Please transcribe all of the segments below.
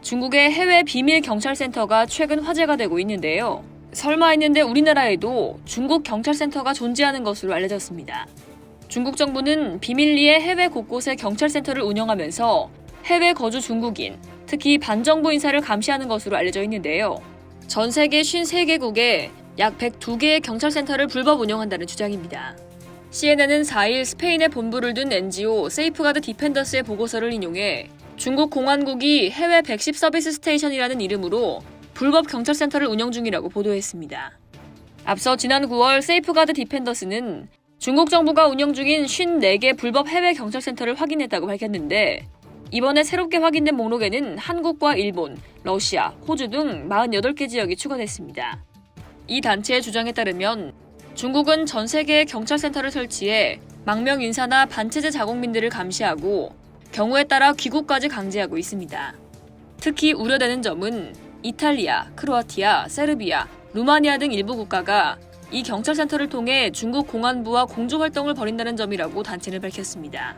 중국의 해외 비밀 경찰센터가 최근 화제가 되고 있는데요. 설마 했는데 우리나라에도 중국 경찰센터가 존재하는 것으로 알려졌습니다. 중국 정부는 비밀리에 해외 곳곳에 경찰센터를 운영하면서 해외 거주 중국인, 특히 반정부 인사를 감시하는 것으로 알려져 있는데요. 전 세계 53개국에 약 102개의 경찰센터를 불법 운영한다는 주장입니다. CNN은 4일 스페인에 본부를 둔 NGO 세이프가드 디펜더스의 보고서를 인용해 중국 공안국이 해외 110 서비스 스테이션이라는 이름으로 불법 경찰센터를 운영 중이라고 보도했습니다. 앞서 지난 9월 세이프가드 디펜더스는 중국 정부가 운영 중인 54개 불법 해외 경찰센터를 확인했다고 밝혔는데 이번에 새롭게 확인된 목록에는 한국과 일본, 러시아, 호주 등 48개 지역이 추가됐습니다. 이 단체의 주장에 따르면 중국은 전 세계에 경찰센터를 설치해 망명 인사나 반체제 자국민들을 감시하고 경우에 따라 귀국까지 강제하고 있습니다. 특히 우려되는 점은 이탈리아, 크로아티아, 세르비아, 루마니아 등 일부 국가가 이 경찰센터를 통해 중국 공안부와 공조활동을 벌인다는 점이라고 단체는 밝혔습니다.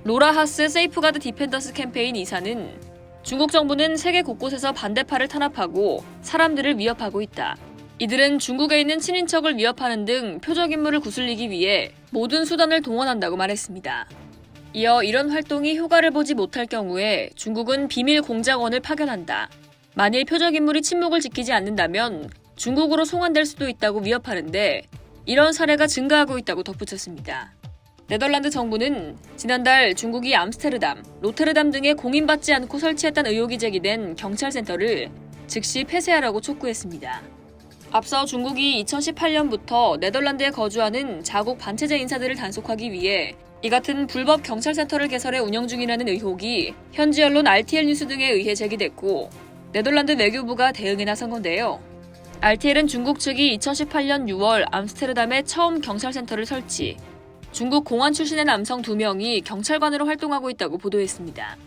로라 하스 세이프가드 디펜더스 캠페인 이사는 중국 정부는 세계 곳곳에서 반대파를 탄압하고 사람들을 위협하고 있다. 이들은 중국에 있는 친인척을 위협하는 등 표적 인물을 구슬리기 위해 모든 수단을 동원한다고 말했습니다. 이어 이런 활동이 효과를 보지 못할 경우에 중국은 비밀 공작원을 파견한다. 만일 표적 인물이 침묵을 지키지 않는다면 중국으로 송환될 수도 있다고 위협하는데 이런 사례가 증가하고 있다고 덧붙였습니다. 네덜란드 정부는 지난달 중국이 암스테르담, 로테르담 등에 공인받지 않고 설치했다는 의혹이 제기된 경찰센터를 즉시 폐쇄하라고 촉구했습니다. 앞서 중국이 2018년부터 네덜란드에 거주하는 자국 반체제 인사들을 단속하기 위해 이 같은 불법 경찰센터를 개설해 운영 중이라는 의혹이 현지 언론 RTL 뉴스 등에 의해 제기됐고 네덜란드 외교부가 대응에 나선 건데요. RTL은 중국 측이 2018년 6월 암스테르담에 처음 경찰센터를 설치, 중국 공안 출신의 남성 2명이 경찰관으로 활동하고 있다고 보도했습니다.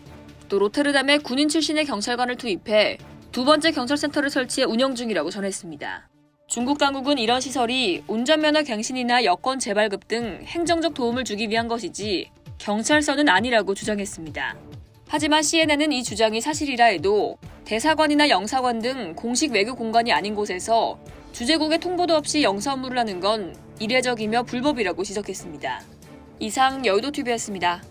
또 로테르담에 군인 출신의 경찰관을 투입해 두 번째 경찰센터를 설치해 운영 중이라고 전했습니다. 중국 당국은 이런 시설이 운전면허 갱신이나 여권 재발급 등 행정적 도움을 주기 위한 것이지 경찰서는 아니라고 주장했습니다. 하지만 CNN은 이 주장이 사실이라 해도 대사관이나 영사관 등 공식 외교 공간이 아닌 곳에서 주재국의 통보도 없이 영사 업무를 하는 건 이례적이며 불법이라고 지적했습니다. 이상 여의도TV였습니다.